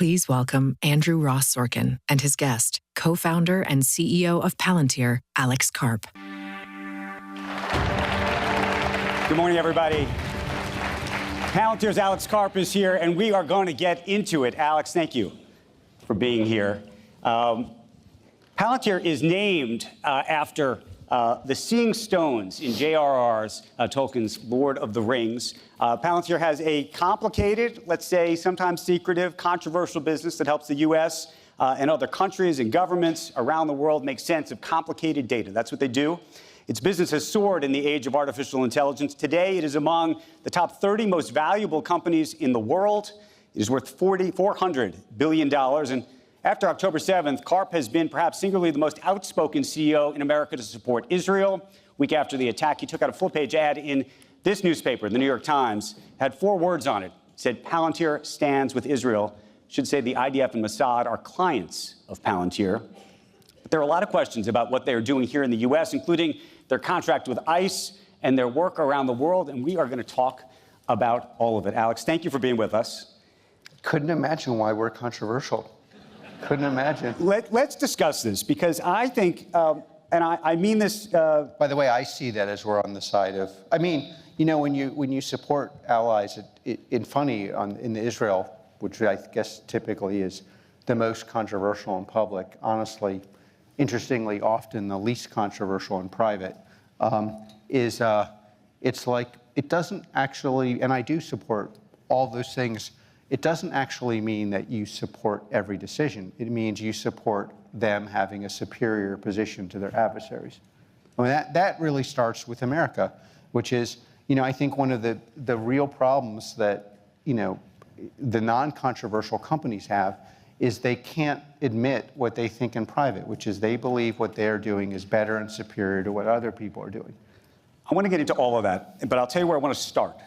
Please welcome Andrew Ross Sorkin and his guest, co-founder and CEO of Palantir, Alex Karp. Good morning, everybody. Palantir's Alex Karp is here, and we are going to get into it. Alex, thank you for being here. Palantir is named after the Seeing Stones in J.R.R. Tolkien's Lord of the Rings. Palantir has a complicated, let's say sometimes secretive, controversial business that helps the U.S. And other countries and governments around the world make sense of complicated data. That's what they do. Its business has soared in the age of artificial intelligence. Today, it is among the top 30 most valuable companies in the world. It is worth $400 billion. And after October 7th, Karp has been perhaps singularly the most outspoken CEO in America to support Israel. Week after the attack, he took out a full-page ad in this newspaper, the New York Times, had 4 words on it. It said, Palantir stands with Israel. Should say the IDF and Mossad are clients of Palantir. But there are a lot of questions about what they are doing here in the U.S., including their contract with ICE and their work around the world, and we are going to talk about all of it. Alex, thank you for being with us. Couldn't imagine why we're controversial. Couldn't imagine. Let's discuss this, because I think, and I mean this... By the way, I see that as we're on the side of... I mean, you know, when you support allies in Israel, which I guess typically is the most controversial in public, honestly, interestingly, often the least controversial in private, it's like, it doesn't actually, and I do support all those things, it doesn't actually mean that you support every decision. It means you support them having a superior position to their adversaries. I mean, that really starts with America, which is, you know, I think one of the real problems that, you know, the non-controversial companies have is they can't admit what they think in private, which is they believe what they're doing is better and superior to what other people are doing. I want to get into all of that, but I'll tell you where I want to start.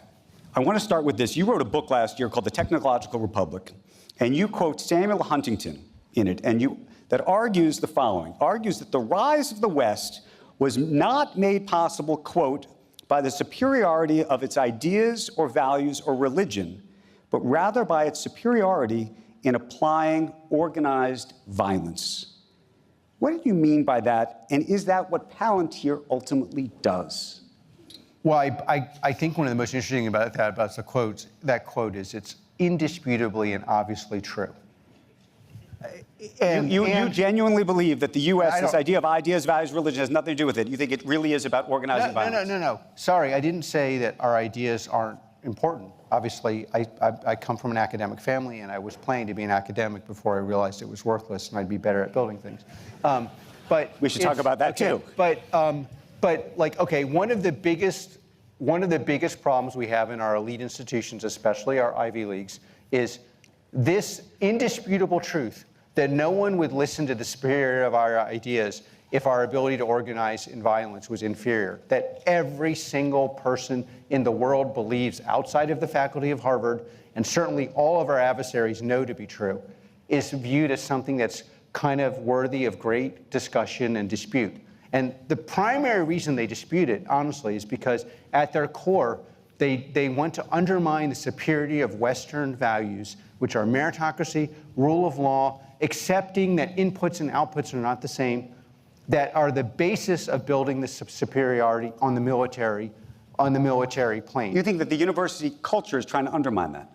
I want to start with this. You wrote a book last year called The Technological Republic, and you quote Samuel Huntington in it, and that argues the following, argues that the rise of the West was not made possible, quote, by the superiority of its ideas or values or religion, but rather by its superiority in applying organized violence. What do you mean by that, and is that what Palantir ultimately does? Well, I think one of the most interesting about that quote is it's indisputably and obviously true. And you genuinely believe that the U.S., this idea of ideas, values, religion has nothing to do with it? You think it really is about organizing violence? No. Sorry, I didn't say that our ideas aren't important. Obviously, I come from an academic family, and I was planning to be an academic before I realized it was worthless and I'd be better at building things. But we should talk about that too. But like, okay, one of the biggest problems we have in our elite institutions, especially our Ivy Leagues, is this indisputable truth that no one would listen to the superiority of our ideas if our ability to organize in violence was inferior, that every single person in the world believes outside of the faculty of Harvard, and certainly all of our adversaries know to be true, is viewed as something that's kind of worthy of great discussion and dispute. And the primary reason they dispute it, honestly, is because at their core, they want to undermine the superiority of Western values, which are meritocracy, rule of law, accepting that inputs and outputs are not the same, that are the basis of building this superiority on the military plane. You think that the university culture is trying to undermine that?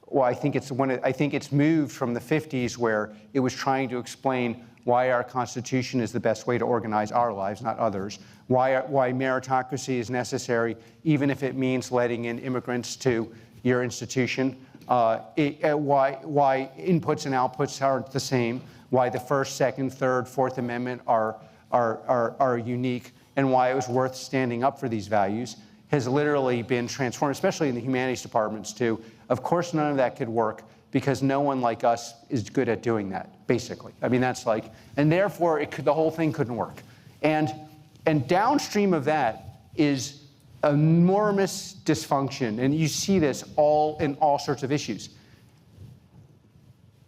Well, I think it's moved from the 50s, where it was trying to explain why our Constitution is the best way to organize our lives, not others, why meritocracy is necessary, even if it means letting in immigrants to your institution, why inputs and outputs aren't the same, why the First, Second, Third, Fourth Amendment are unique, and why it was worth standing up for these values, has literally been transformed, especially in the humanities departments too. Of course, none of that could work because no one like us is good at doing that, basically. I mean, that's like, and therefore the whole thing couldn't work. And downstream of that is enormous dysfunction, and you see this in all sorts of issues.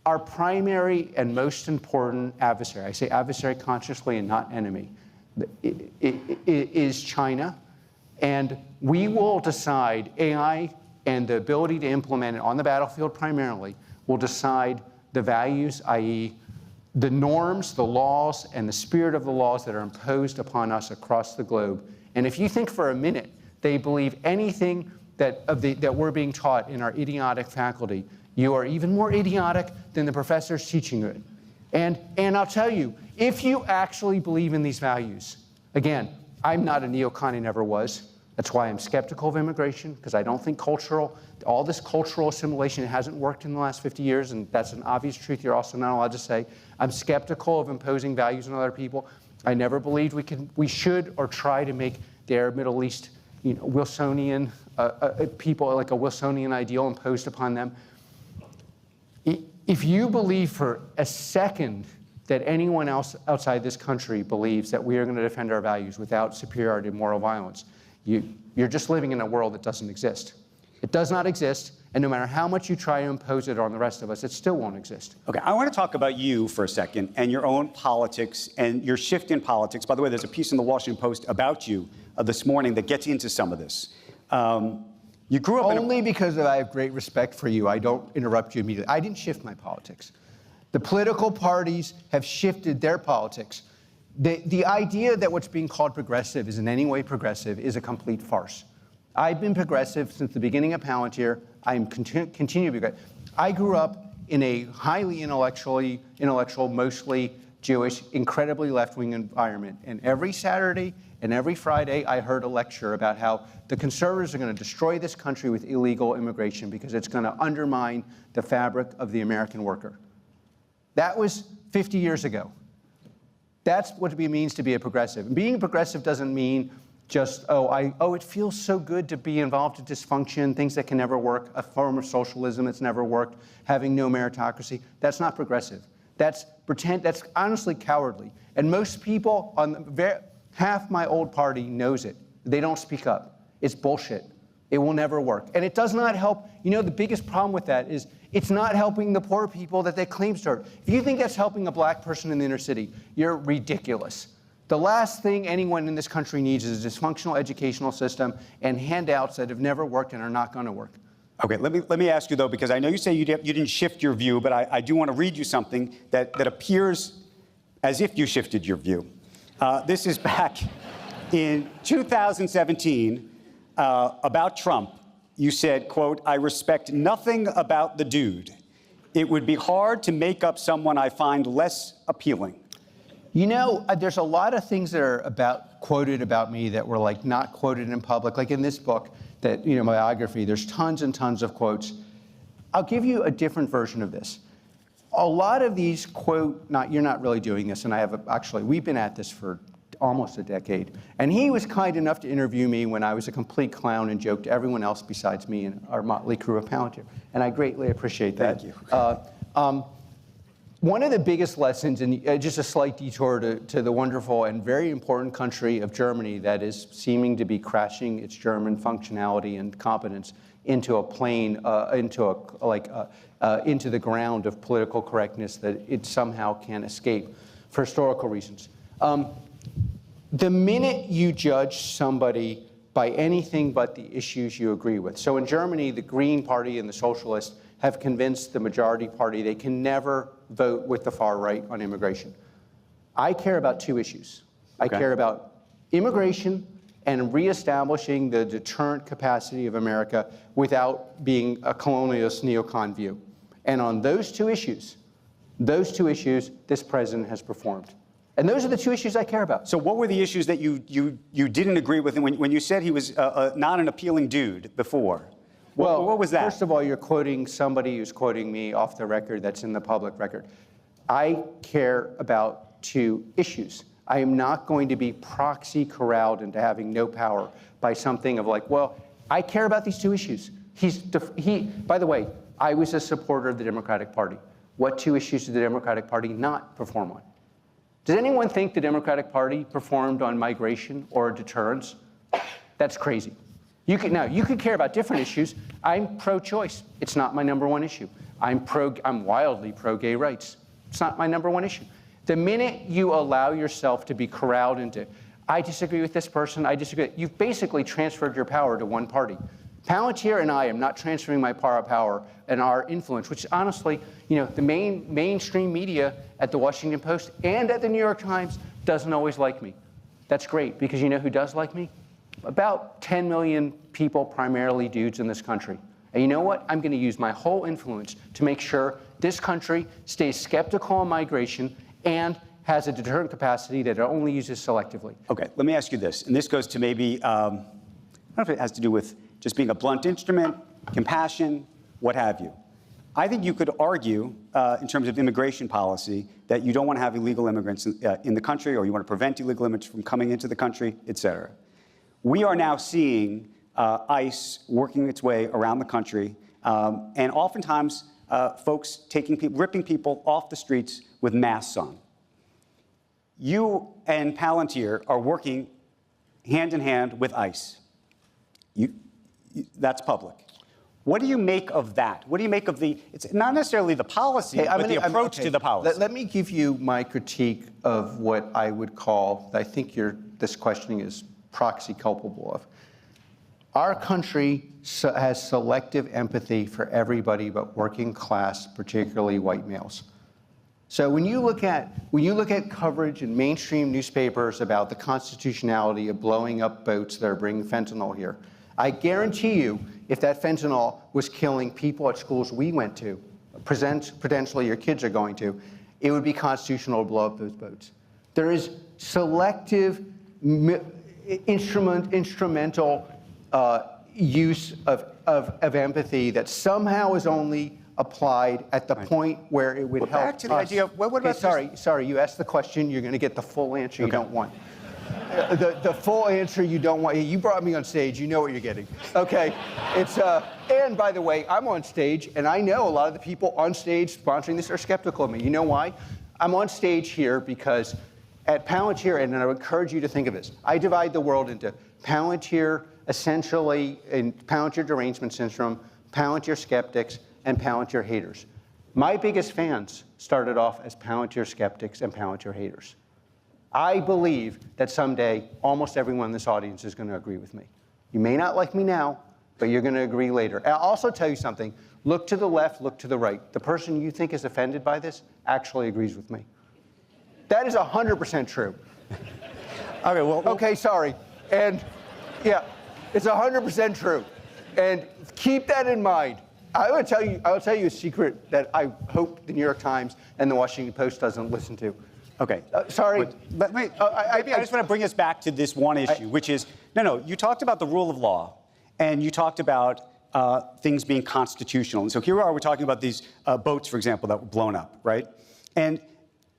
Our primary and most important adversary, I say adversary consciously and not enemy, is China. And we will decide, AI and the ability to implement it on the battlefield primarily will decide the values, i.e., the norms, the laws, and the spirit of the laws that are imposed upon us across the globe. And if you think for a minute they believe anything that we're being taught in our idiotic faculty, you are even more idiotic than the professors teaching it. And I'll tell you, if you actually believe in these values, again, I'm not a neocon, I never was. That's why I'm skeptical of immigration, because I don't think all this cultural assimilation hasn't worked in the last 50 years, and that's an obvious truth you're also not allowed to say. I'm skeptical of imposing values on other people. I never believed we should or try to make the Arab Middle East, Wilsonian people, like a Wilsonian ideal imposed upon them. If you believe for a second that anyone else outside this country believes that we are going to defend our values without superiority and moral violence, you're just living in a world that doesn't exist. It does not exist, and no matter how much you try to impose it on the rest of us, it still won't exist. Okay, I want to talk about you for a second and your own politics and your shift in politics. By the way, there's a piece in the Washington Post about you this morning that gets into some of this. You grew up only because I have great respect for you. I don't interrupt you immediately. I didn't shift my politics. The political parties have shifted their politics. The idea that what's being called progressive is in any way progressive is a complete farce. I've been progressive since the beginning of Palantir. I'm continue to be progressive. I grew up in a highly intellectual, mostly Jewish, incredibly left-wing environment. And every Saturday and every Friday, I heard a lecture about how the conservatives are going to destroy this country with illegal immigration because it's going to undermine the fabric of the American worker. That was 50 years ago. That's what it means to be a progressive. And being a progressive doesn't mean just, it feels so good to be involved in dysfunction, things that can never work, a form of socialism that's never worked, having no meritocracy. That's not progressive. That's honestly cowardly. And most people half my old party knows it. They don't speak up. It's bullshit. It will never work. And it does not help. The biggest problem with that is it's not helping the poor people that they claim to serve. If you think that's helping a black person in the inner city, you're ridiculous. The last thing anyone in this country needs is a dysfunctional educational system and handouts that have never worked and are not going to work. Okay, let me ask you, though, because I know you say you didn't shift your view, but I do want to read you something that appears as if you shifted your view. This is back in 2017 about Trump. You said, quote, "I respect nothing about the dude. It would be hard to make up someone I find less appealing." There's a lot of things that are quoted about me that were not quoted in public. Like in this book, my biography, there's tons and tons of quotes. I'll give you a different version of this. A lot of these you're not really doing this, and we've been at this for almost a decade. And he was kind enough to interview me when I was a complete clown and joked to everyone else besides me and our motley crew of Palantir. And I greatly appreciate that. Thank you. One of the biggest lessons, and just a slight detour to the wonderful and very important country of Germany that is seeming to be crashing its German functionality and competence into a plane, into the ground of political correctness that it somehow can't escape for historical reasons. The minute you judge somebody by anything but the issues you agree with. So in Germany, the Green Party and the Socialists have convinced the majority party they can never vote with the far right on immigration. I care about two issues. I care about immigration and reestablishing the deterrent capacity of America without being a colonialist neocon view. And on those two issues, this president has performed. And those are the two issues I care about. So what were the issues that you didn't agree with? And when you said he was not an appealing dude before, what was that? First of all, you're quoting somebody who's quoting me off the record that's in the public record. I care about two issues. I am not going to be proxy corralled into having no power by something of I care about these two issues. By the way, I was a supporter of the Democratic Party. What two issues did the Democratic Party not perform on? Does anyone think the Democratic Party performed on migration or deterrence? That's crazy. You could care about different issues. I'm pro-choice. It's not my number one issue. I'm wildly pro-gay rights. It's not my number one issue. The minute you allow yourself to be corralled into, I disagree with this person, I disagree, you've basically transferred your power to one party. Palantir and I am not transferring my power and our influence, which honestly, the mainstream media at the Washington Post and at the New York Times doesn't always like me. That's great, because you know who does like me? About 10 million people, primarily dudes in this country. And you know what? I'm going to use my whole influence to make sure this country stays skeptical on migration and has a deterrent capacity that it only uses selectively. Okay, let me ask you this, and this goes to maybe, I don't know if it has to do with just being a blunt instrument, compassion, what have you. I think you could argue, in terms of immigration policy, that you don't want to have illegal immigrants in the country, or you want to prevent illegal immigrants from coming into the country, et cetera. We are now seeing ICE working its way around the country, and oftentimes folks ripping people off the streets with masks on. You and Palantir are working hand in hand with ICE. That's public. What do you make of that? What do you make of it's not necessarily the policy, but the approach to the policy? Let me give you my critique of what I would call, I think this questioning is proxy culpable of. Our country has selective empathy for everybody but working class, particularly white males. So when you look at coverage in mainstream newspapers about the constitutionality of blowing up boats that are bringing fentanyl here, I guarantee you, if that fentanyl was killing people at schools we went to, potentially your kids are going to, it would be constitutional to blow up those boats. There is selective instrumental use of empathy that somehow is only applied at the point where it would help back to the us. idea of, what about sorry, you asked the question, you're going to get the full answer you don't want. The full answer you don't want. You brought me on stage. You know what you're getting. Okay. And by the way, I'm on stage, and I know a lot of the people on stage sponsoring this are skeptical of me. You know why? I'm on stage here because at Palantir, and I would encourage you to think of this, I divide the world into Palantir, essentially, in Palantir derangement syndrome, Palantir skeptics, and Palantir haters. My biggest fans started off as Palantir skeptics and Palantir haters. I believe that someday almost everyone in this audience is going to agree with me. You may not like me now, but you're going to agree later. And I'll also tell you something. Look to the left, look to the right. The person you think is offended by this actually agrees with me. That is 100% true. Okay, well, okay, sorry. And yeah, it's 100% true. And keep that in mind. I will tell you a secret that I hope the New York Times and the Washington Post doesn't listen to. Okay. Sorry. But maybe I just want to bring us back to this one issue, which is, you talked about the rule of law, and you talked about things being constitutional. And so here we're talking about these boats, for example, that were blown up, right? And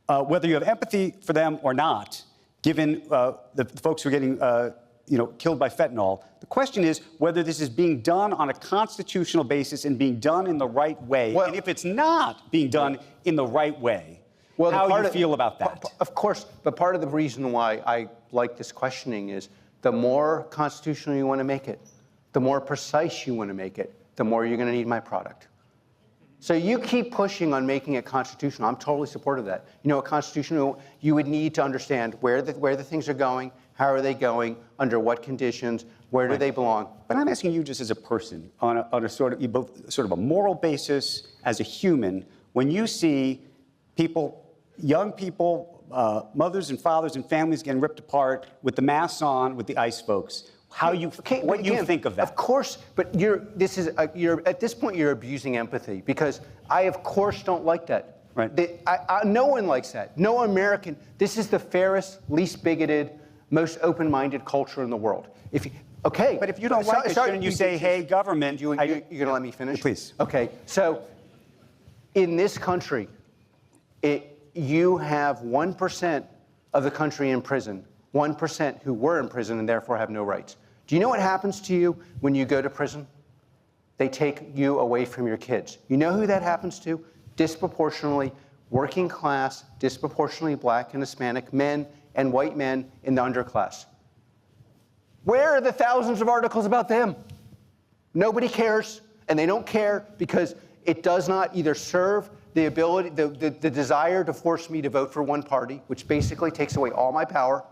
whether you have empathy for them or not, given the folks who are getting killed by fentanyl, the question is whether this is being done on a constitutional basis and being done in the right way. Well, and if it's not being done in the right way, how do you feel about that? Of course, but part of the reason why I like this questioning is the more constitutional you want to make it, the more precise you want to make it, the more you're going to need my product. So you keep pushing on making it constitutional. I'm totally supportive of that. A constitutional, you would need to understand where the things are going, how are they going, under what conditions, where do they belong. But I'm asking you just as a person, on a sort of a moral basis, as a human, when you see people, young people, mothers and fathers and families getting ripped apart with the masks on, with the ICE folks, what you think of that? Of course, but at this point you're abusing empathy, because I of course don't like that. Right. No one likes that. No American. This is the fairest, least bigoted, most open-minded culture in the world. But if you don't like it, shouldn't you say, hey, government? You're going to let me finish? Please. Okay. So in this country, you have 1% of the country in prison, 1% who were in prison and therefore have no rights. Do you know what happens to you when you go to prison? They take you away from your kids. You know who that happens to? Disproportionately working class, disproportionately black and Hispanic men and white men in the underclass. Where are the thousands of articles about them? Nobody cares, and they don't care because it does not either serve the ability, the desire to force me to vote for one party, which basically takes away all my power.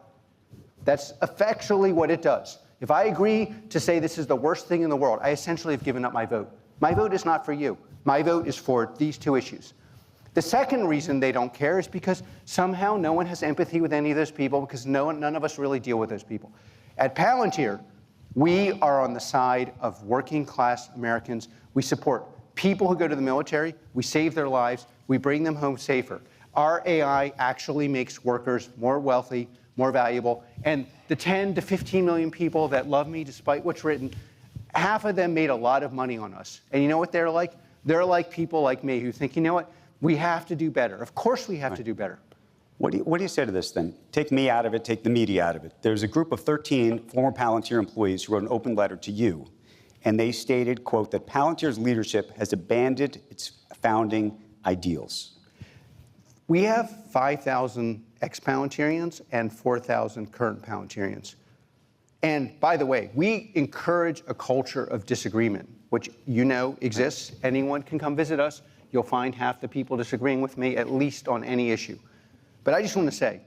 That's effectually what it does. If I agree to say this is the worst thing in the world, I essentially have given up my vote. My vote is not for you. My vote is for these two issues. The second reason they don't care is because somehow no one has empathy with any of those people because none of us really deal with those people. At Palantir, we are on the side of working class Americans. We support people who go to the military. We save their lives. We bring them home safer. Our AI actually makes workers more wealthy, more valuable. And the 10 to 15 million people that love me despite what's written, half of them made a lot of money on us. And you know what they're like? They're like people like me who think, you know what? We have to do better. Of course we have to do better. What do you say to this then? Take me out of it, take the media out of it. There's a group of 13 former Palantir employees who wrote an open letter to you, and they stated, quote, that Palantir's leadership has abandoned its founding ideals. We have 5,000 ex-Palantirians and 4,000 current Palantirians. And by the way, we encourage a culture of disagreement, which you know exists. Anyone can come visit us. You'll find half the people disagreeing with me, at least on any issue. But I just want to say,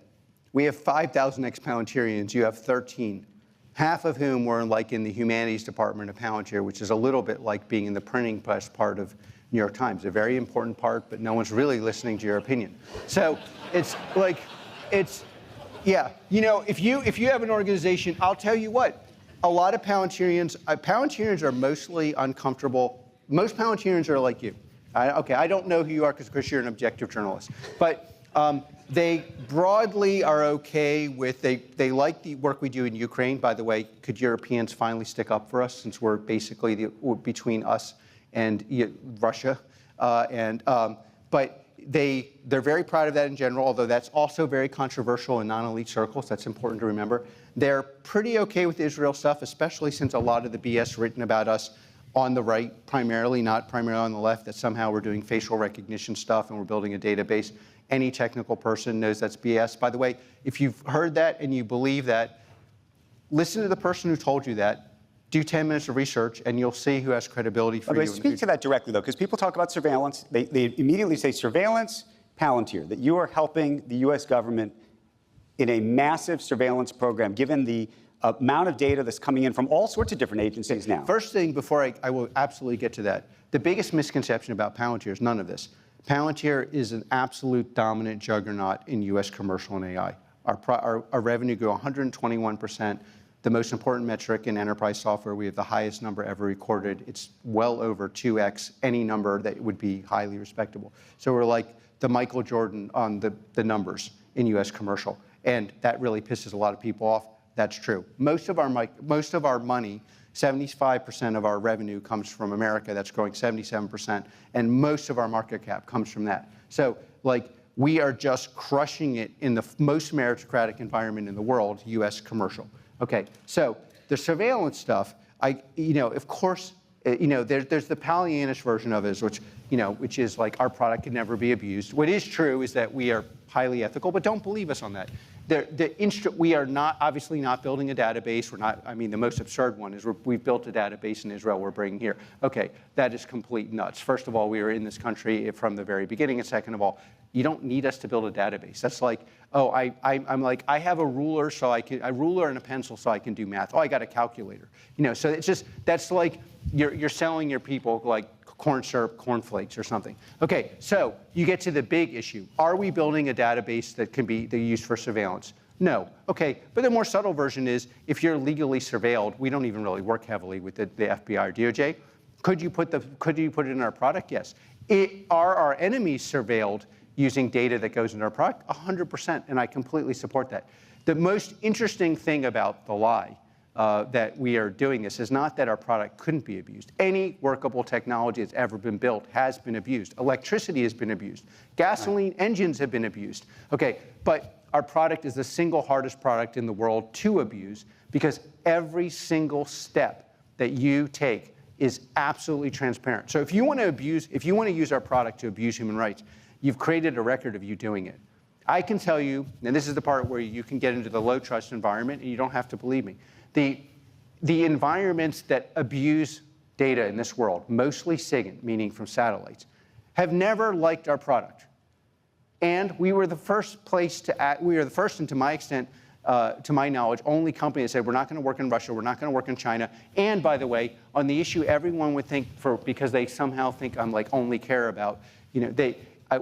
we have 5,000 ex-Palantirians, you have 13, half of whom were like in the humanities department of Palantir, which is a little bit like being in the printing press part of New York Times, a very important part, but no one's really listening to your opinion. So it's like, yeah, you know, if you have an organization, I'll tell you what, a lot of Palantirians are mostly uncomfortable. Most Palantirians are like you. I don't know who you are because you're an objective journalist. But they broadly are okay with, they like the work we do in Ukraine. By the way, could Europeans finally stick up for us since we're basically between us and Russia? But they're very proud of that in general, although that's also very controversial in non-elite circles. That's important to remember. They're pretty okay with Israel stuff, especially since a lot of the BS written about us on the right, primarily, not primarily on the left, that somehow we're doing facial recognition stuff and we're building a database. Any technical person knows that's BS. By the way, if you've heard that and you believe that, listen to the person who told you that, do 10 minutes of research, and you'll see who has credibility for you. Speak to that directly, though, because people talk about surveillance. They immediately say surveillance, Palantir, that you are helping the U.S. government in a massive surveillance program, given the amount of data that's coming in from all sorts of different agencies now. First thing, before I will absolutely get to that, the biggest misconception about Palantir is none of this. Palantir is an absolute dominant juggernaut in U.S. commercial and AI. Our revenue grew 121%. The most important metric in enterprise software, we have the highest number ever recorded. It's well over 2x any number that would be highly respectable. So we're like the Michael Jordan on the numbers in U.S. commercial. And that really pisses a lot of people off. That's true. Most of our money, 75% of our revenue comes from America. That's growing 77%. And most of our market cap comes from that. So, like, we are just crushing it in the most meritocratic environment in the world, U.S. commercial. Okay, so the surveillance stuff, of course, there's the Pollyannish version of it, which is like our product can never be abused. What is true is that we are highly ethical, but don't believe us on that. We are obviously not building a database. We're not, the most absurd one is we've built a database in Israel we're bringing here. Okay, that is complete nuts. First of all, we were in this country from the very beginning, and second of all, you don't need us to build a database. That's like, oh, I have a ruler a ruler and a pencil so I can do math. Oh, I got a calculator. So it's just, that's like you're selling your people like corn syrup, cornflakes or something. Okay, so you get to the big issue. Are we building a database that can be used for surveillance? No. Okay, but the more subtle version is if you're legally surveilled, we don't even really work heavily with the FBI or DOJ. Could you put it in our product? Yes. Are our enemies surveilled using data that goes into our product? 100%, and I completely support that. The most interesting thing about the lie that we are doing this is not that our product couldn't be abused. Any workable technology that's ever been built has been abused. Electricity has been abused. Gasoline engines have been abused. Okay, but our product is the single hardest product in the world to abuse because every single step that you take is absolutely transparent. So if you want to use our product to abuse human rights, you've created a record of you doing it. I can tell you, and this is the part where you can get into the low trust environment and you don't have to believe me. The environments that abuse data in this world, mostly SIGINT, meaning from satellites, have never liked our product. And we were the first place to act, we were the first, and to my extent, to my knowledge, only company that said we're not going to work in Russia, we're not going to work in China. And by the way, on the issue everyone would think, because they somehow think I'm like only care about,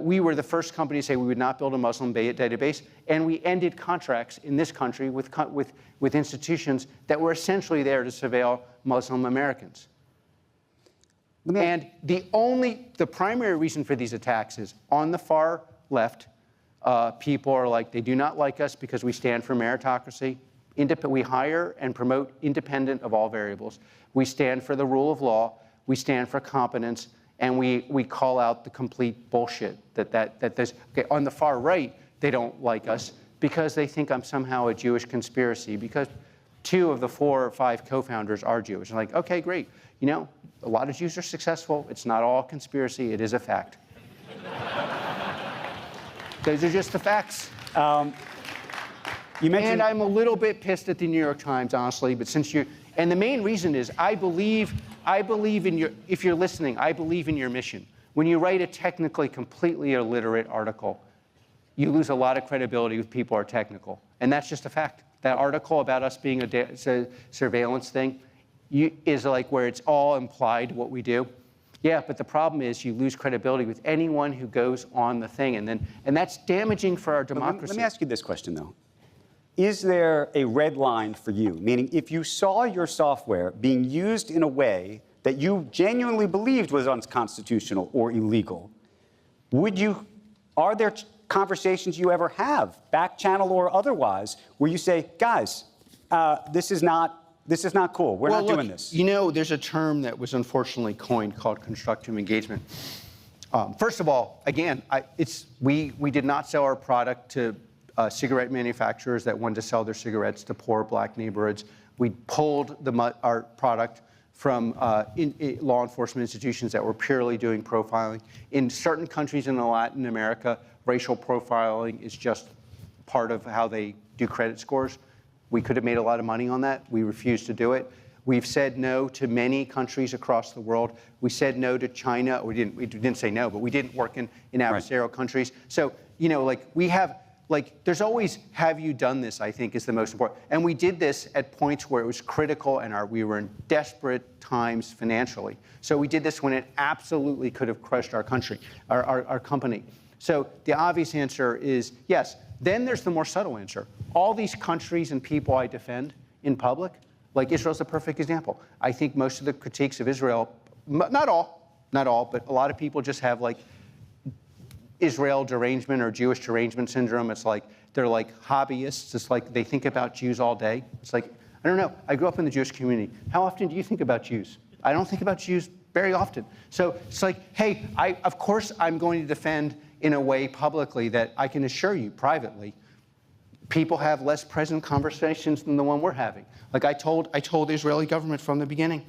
we were the first company to say we would not build a Muslim database, and we ended contracts in this country with institutions that were essentially there to surveil Muslim Americans. And the primary reason for these attacks is on the far left, people are like, they do not like us because we stand for meritocracy. We hire and promote independent of all variables. We stand for the rule of law. We stand for competence. And we call out the complete bullshit that there's. Okay, on the far right, they don't like us because they think I'm somehow a Jewish conspiracy because 2 of the 4 or 5 co-founders are Jewish. I'm like, okay, great. A lot of Jews are successful. It's not all conspiracy. It is a fact. Those are just the facts. You mentioned, and I'm a little bit pissed at the New York Times, honestly, but and the main reason is I believe in your, if you're listening, I believe in your mission. When you write a technically completely illiterate article, you lose a lot of credibility with people who are technical. And that's just a fact. That article about us being a surveillance thing is like where it's all implied what we do. Yeah, but the problem is you lose credibility with anyone who goes on the thing, and that's damaging for our democracy. Let me ask you this question, though. Is there a red line for you? Meaning, if you saw your software being used in a way that you genuinely believed was unconstitutional or illegal, are there conversations you ever have, back channel or otherwise, where you say, guys, this is not cool. We're not doing this. There's a term that was unfortunately coined called constructive engagement. First of all, again, we did not sell our product to cigarette manufacturers that wanted to sell their cigarettes to poor black neighborhoods. We pulled our product from law enforcement institutions that were purely doing profiling. In certain countries in Latin America, racial profiling is just part of how they do credit scores. We could have made a lot of money on that. We refused to do it. We've said no to many countries across the world. We said no to China. We didn't say no, but we didn't work in adversarial countries. So, there's always, have you done this, I think, is the most important. And we did this at points where it was critical and we were in desperate times financially. So we did this when it absolutely could have crushed our country, our company. So the obvious answer is yes. Then there's the more subtle answer. All these countries and people I defend in public, like Israel's a perfect example. I think most of the critiques of Israel, not all, but a lot of people just have like Israel derangement or Jewish derangement syndrome. It's like they're like hobbyists. It's like they think about Jews all day. It's like, I don't know. I grew up in the Jewish community. How often do you think about Jews? I don't think about Jews very often. So it's like, hey, of course I'm going to defend in a way publicly that I can assure you privately, people have less present conversations than the one we're having. Like I told the Israeli government from the beginning,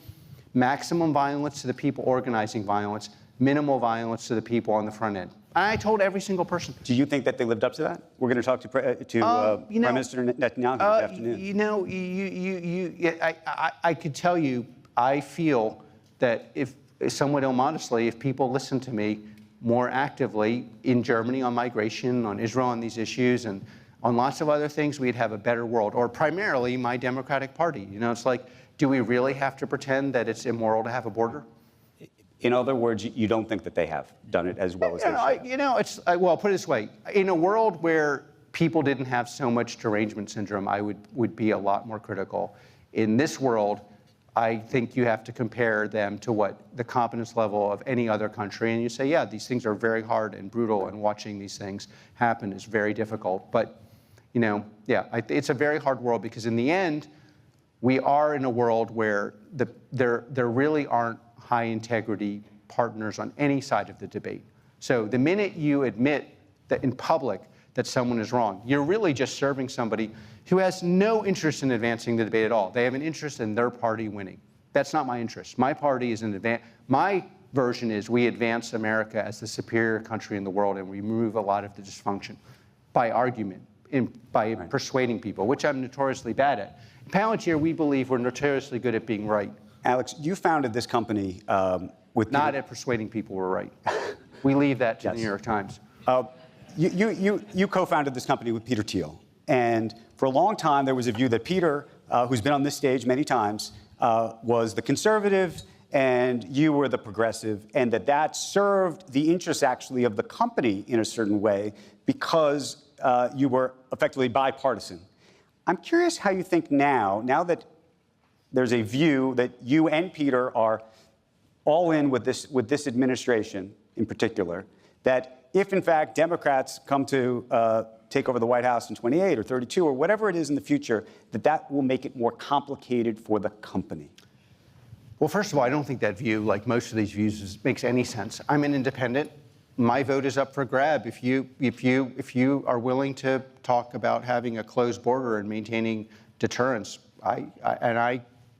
maximum violence to the people organizing violence, minimal violence to the people on the front end. I told every single person. Do you think that they lived up to that? We're going to talk to Prime Minister Netanyahu this afternoon. I could tell you, I feel that if, somewhat immodestly, if people listen to me more actively in Germany on migration, on Israel on these issues, and on lots of other things, we'd have a better world. Or primarily my Democratic Party. It's like, do we really have to pretend that it's immoral to have a border? In other words, you don't think that they have done it as well as they should? Well, put it this way. In a world where people didn't have so much derangement syndrome, I would be a lot more critical. In this world, I think you have to compare them to what the competence level of any other country, and you say, yeah, these things are very hard and brutal, and watching these things happen is very difficult. But, it's a very hard world because in the end, we are in a world where there really aren't high integrity partners on any side of the debate. So the minute you admit that in public that someone is wrong, you're really just serving somebody who has no interest in advancing the debate at all. They have an interest in their party winning. That's not my interest. My party is my version is we advance America as the superior country in the world and we remove a lot of the dysfunction by argument, by persuading people, which I'm notoriously bad at. In Palantir, we believe we're notoriously good at being right. Alex, you founded this company with... Not at persuading people we're right. We leave that to the New York Times. You co-founded this company with Peter Thiel. And for a long time, there was a view that Peter, who's been on this stage many times, was the conservative and you were the progressive, and that served the interests actually of the company in a certain way because you were effectively bipartisan. I'm curious how you think now that there's a view that you and Peter are all in with this administration in particular, that if in fact Democrats come to take over the White House in 28 or 32 or whatever it is in the future, that will make it more complicated for the company. Well, first of all, I don't think that view, like most of these views, makes any sense. I'm an independent. My vote is up for grab. If you are willing to talk about having a closed border and maintaining deterrence,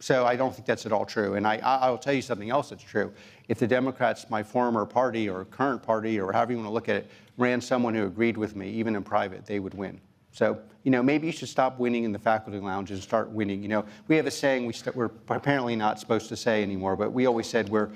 so I don't think that's at all true. And I'll tell you something else that's true. If the Democrats, my former party or current party or however you want to look at it, ran someone who agreed with me, even in private, they would win. So, maybe you should stop winning in the faculty lounge and start winning. We have a saying we're apparently not supposed to say anymore, but we always said we're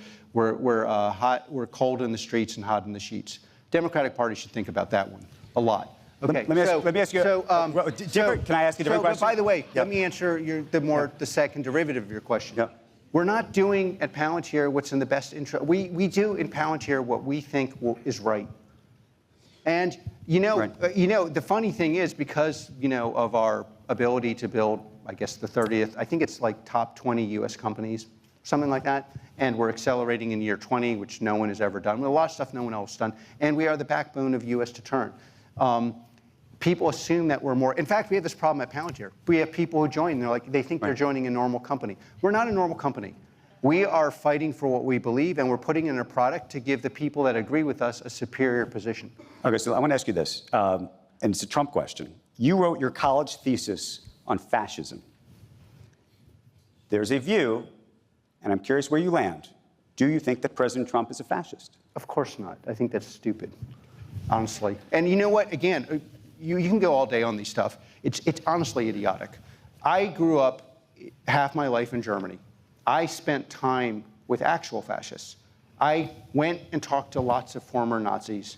cold in the streets and hot in the sheets. Democratic Party should think about that one a lot. Okay. Let me ask you. Can I ask you a different question? By the way, let me answer the second derivative of your question. Yep. We're not doing at Palantir what's in the best interest. We do in Palantir what we think is right. And the funny thing is, because of our ability to build, I guess the 30th, I think it's like top 20 U.S. companies, something like that, and we're accelerating in year 20, which no one has ever done. A lot of stuff no one else has done, and we are the backbone of U.S. deterrent. People assume that we're more. In fact, we have this problem at Palantir. We have people who join, they think they're joining a normal company. We're not a normal company. We are fighting for what we believe, and we're putting in a product to give the people that agree with us a superior position. Okay, so I want to ask you this, and it's a Trump question. You wrote your college thesis on fascism. There's a view, and I'm curious where you land. Do you think that President Trump is a fascist? Of course not. I think that's stupid, honestly. And you know what? Again, you can go all day on these stuff. It's honestly idiotic. I grew up half my life in Germany. I spent time with actual fascists. I went and talked to lots of former Nazis.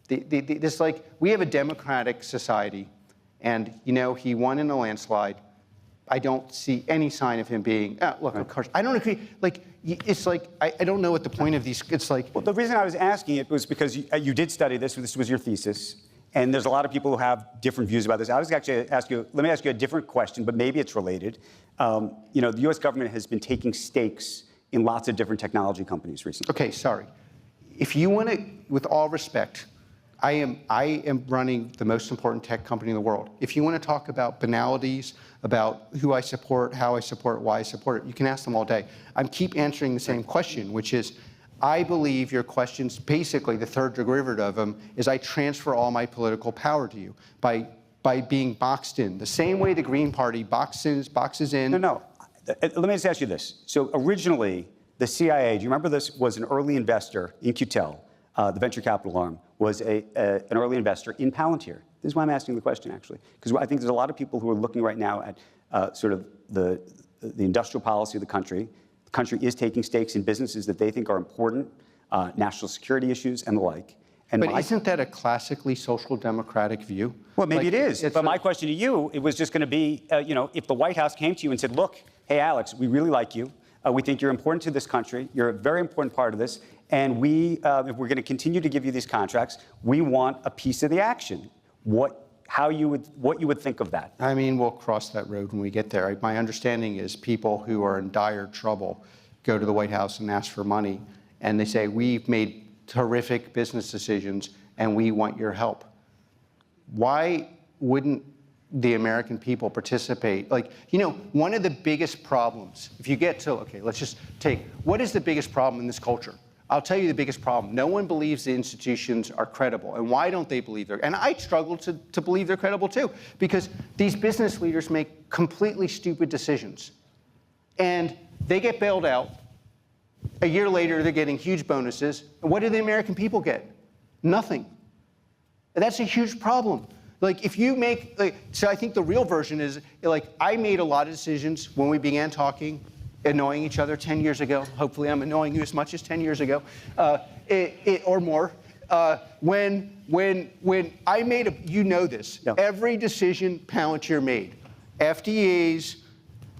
We have a democratic society, and he won in a landslide. I don't see any sign of him being. Look, of course, I don't agree. I don't know what the point of these. Well, the reason I was asking it was because you did study this. This was your thesis. And there's a lot of people who have different views about this. I was actually let me ask you a different question, but maybe it's related. The U.S. government has been taking stakes in lots of different technology companies recently. Okay, sorry. If you want to, with all respect, I am running the most important tech company in the world. If you want to talk about banalities, about who I support, how I support, why I support it, you can ask them all day. I keep answering the same question, which is, I believe your question's basically the third derivative of them is I transfer all my political power to you by being boxed in. The same way the Green Party boxes in. No. Let me just ask you this. So originally, the CIA, do you remember this, was an early investor in QTEL, the venture capital arm, was an early investor in Palantir. This is why I'm asking the question, actually, because I think there's a lot of people who are looking right now at sort of the industrial policy of the country. The country is taking stakes in businesses that they think are important, national security issues and the like. But isn't that a classically social democratic view? Well, maybe it is. But my question to you, it was just going to be, if the White House came to you and said, look, hey, Alex, we really like you. We think you're important to this country. You're a very important part of this. And if we're going to continue to give you these contracts, we want a piece of the action. What you would think of that? I mean, we'll cross that road when we get there. My understanding is people who are in dire trouble go to the White House and ask for money, and they say, we've made terrific business decisions, and we want your help. Why wouldn't the American people participate? One of the biggest problems, if you get to, okay, let's just take, what is the biggest problem in this culture? I'll tell you the biggest problem. No one believes the institutions are credible. And why don't they believe and I struggle to believe they're credible too, because these business leaders make completely stupid decisions. And they get bailed out. A year later, they're getting huge bonuses. And what do the American people get? Nothing. And that's a huge problem. If you make, so I think the real version is, I made a lot of decisions when we began talking, annoying each other 10 years ago. Hopefully I'm annoying you as much as 10 years ago, or more. when I made you know this, Yeah. every decision Palantir made, FDEs,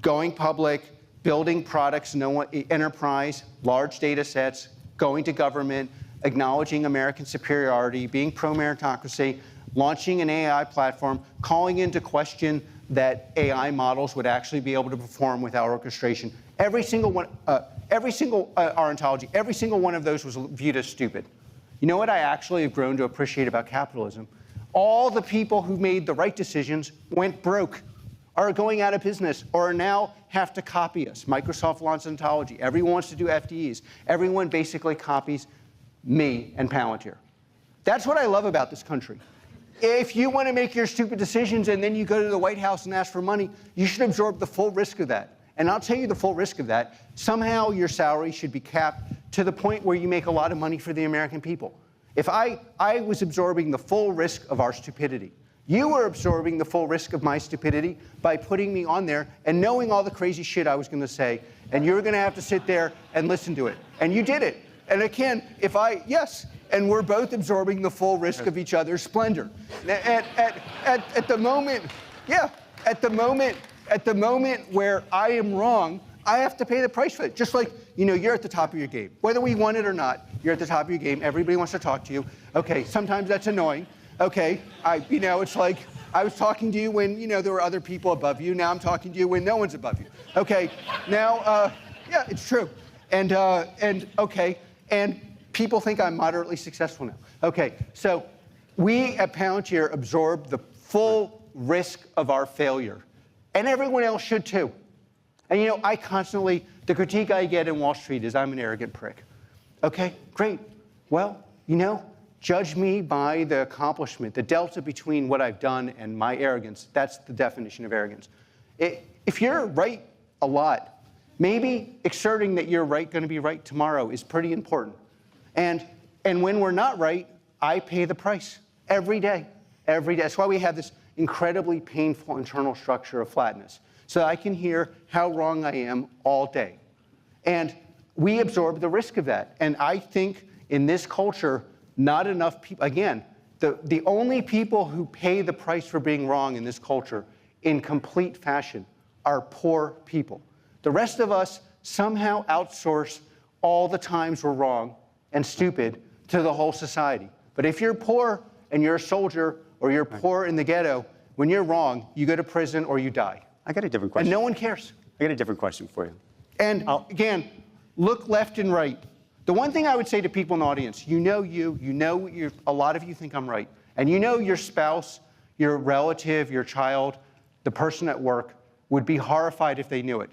going public, building products, enterprise, large data sets, going to government, acknowledging American superiority, being pro-meritocracy, launching an AI platform, calling into question that AI models would actually be able to perform without orchestration. Every single one, our ontology, every single one of those was viewed as stupid. You know what I actually have grown to appreciate about capitalism? All the people who made the right decisions went broke, are going out of business, or now have to copy us. Microsoft launched ontology. Everyone wants to do FDEs. Everyone basically copies me and Palantir. That's what I love about this country. If you want to make your stupid decisions and then you go to the White House and ask for money, you should absorb the full risk of that. And I'll tell you the full risk of that. Somehow your salary should be capped to the point where you make a lot of money for the American people. If I was absorbing the full risk of our stupidity, you were absorbing the full risk of my stupidity by putting me on there and knowing all the crazy shit I was going to say, and you were going to have to sit there and listen to it. And you did it. And again, and we're both absorbing the full risk of each other's splendor. At the moment where I am wrong, I have to pay the price for it. Just like, you're at the top of your game. Whether we want it or not, you're at the top of your game. Everybody wants to talk to you. Okay, sometimes that's annoying. Okay, it's like I was talking to you when, there were other people above you. Now I'm talking to you when no one's above you. Okay, now, it's true. And people think I'm moderately successful now. Okay, so we at Palantir absorb the full risk of our failure. And everyone else should too. And the critique I get in Wall Street is I'm an arrogant prick. Okay, great. Well, judge me by the accomplishment, the delta between what I've done and my arrogance. That's the definition of arrogance. If you're right a lot, maybe exerting that you're going to be right tomorrow is pretty important. And when we're not right, I pay the price every day. That's why we have this incredibly painful internal structure of flatness, so I can hear how wrong I am all day. And we absorb the risk of that. And I think in this culture, not enough people, again, the only people who pay the price for being wrong in this culture in complete fashion are poor people. The rest of us somehow outsource all the times we're wrong and stupid to the whole society. But if you're poor and you're a soldier or you're poor in the ghetto, when you're wrong, you go to prison or you die. I got a different question. And no one cares. I got a different question for you. And again, look left and right. The one thing I would say to people in the audience, a lot of you think I'm right. And your spouse, your relative, your child, the person at work would be horrified if they knew it.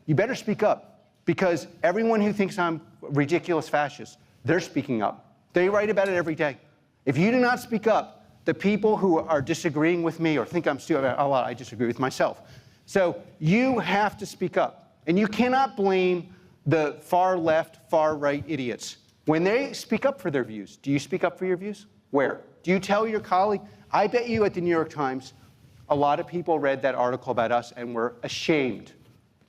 You better speak up, because everyone who thinks I'm a ridiculous fascist, they're speaking up. They write about it every day. If you do not speak up, the people who are disagreeing with me or think I'm stupid, a lot, I disagree with myself. So you have to speak up. And you cannot blame the far left, far right idiots when they speak up for their views. Do you speak up for your views? Where? Do you tell your colleague? I bet you at the New York Times, a lot of people read that article about us and were ashamed.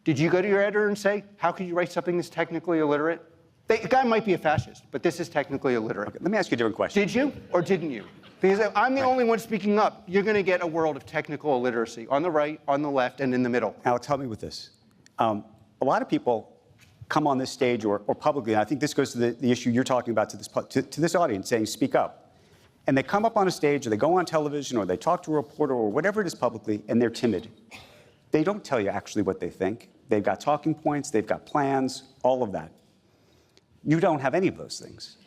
Did you go to your editor and say, how could you write something that's technically illiterate? The guy might be a fascist, but this is technically illiterate. Okay, let me ask you a different question. Did you or didn't you? Because I'm the only one speaking up. You're going to get a world of technical illiteracy on the right, on the left, and in the middle. Alex, help me with this. A lot of people come on this stage or publicly, and I think this goes to the issue you're talking about to this audience, saying speak up. And they come up on a stage, or they go on television, or they talk to a reporter, or whatever it is publicly, and they're timid. They don't tell you actually what they think. They've got talking points, they've got plans, all of that. You don't have any of those things.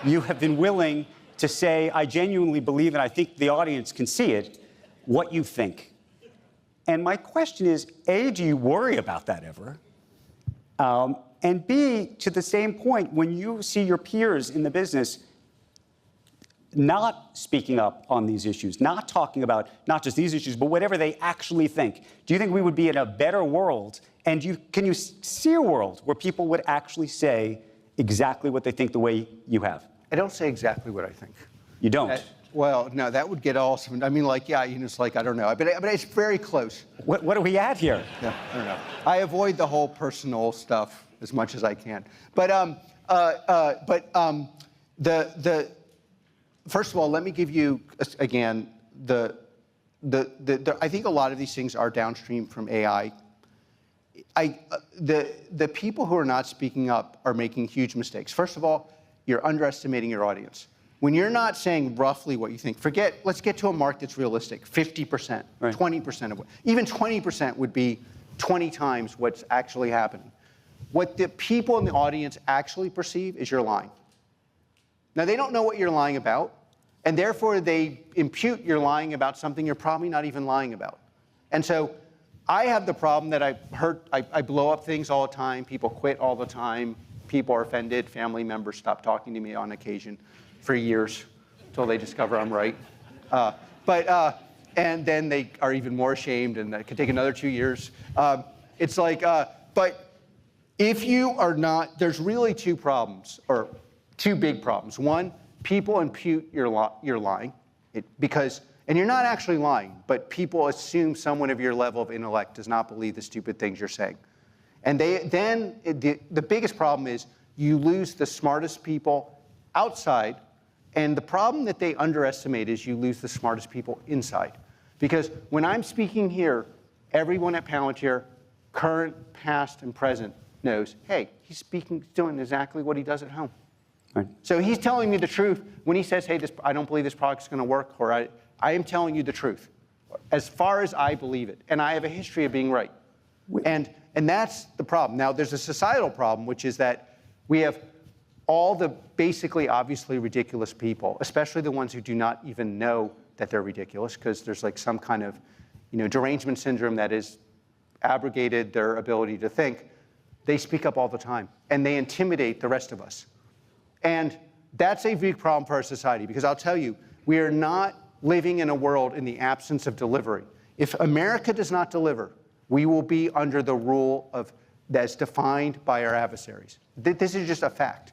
You have been willing to say, I genuinely believe, and I think the audience can see it, what you think. And my question is, A, do you worry about that ever? And B, to the same point, when you see your peers in the business not speaking up on these issues, not talking about not just these issues, but whatever they actually think, do you think we would be in a better world? And can you see a world where people would actually say exactly what they think the way you have? I don't say exactly what I think. You don't? Well, no, that would get awesome. I mean, I don't know. But it's very close. What are we at here? Yeah, I don't know. I avoid the whole personal stuff as much as I can. But First of all, let me give you again I think a lot of these things are downstream from AI. The people who are not speaking up are making huge mistakes. First of all, you're underestimating your audience. When you're not saying roughly what you think, let's get to a mark that's realistic, 50%, right. 20% of even 20% would be 20 times what's actually happening. What the people in the audience actually perceive is you're lying. Now, they don't know what you're lying about, and therefore they impute you're lying about something you're probably not even lying about. And so I have the problem that I blow up things all the time, people quit all the time, people are offended, family members stop talking to me on occasion for years until they discover I'm right. And then they are even more ashamed, and that could take another 2 years. It's like, but if you are not, there's really two problems, or two big problems. One, people impute you're lying, and you're not actually lying, but people assume someone of your level of intellect does not believe the stupid things you're saying. And the biggest problem is you lose the smartest people outside, and the problem that they underestimate is you lose the smartest people inside. Because when I'm speaking here, everyone at Palantir, current, past, and present, knows, hey, he's doing exactly what he does at home. Right. So he's telling me the truth when he says, hey, I don't believe this product's going to work, or I am telling you the truth, as far as I believe it. And I have a history of being right. And that's the problem. Now, there's a societal problem, which is that we have all the basically obviously ridiculous people, especially the ones who do not even know that they're ridiculous, because there's like some kind of derangement syndrome that has abrogated their ability to think. They speak up all the time, and they intimidate the rest of us. And that's a big problem for our society, because I'll tell you, we are not living in a world in the absence of delivery. If America does not deliver, we will be under the rule that's defined by our adversaries. This is just a fact.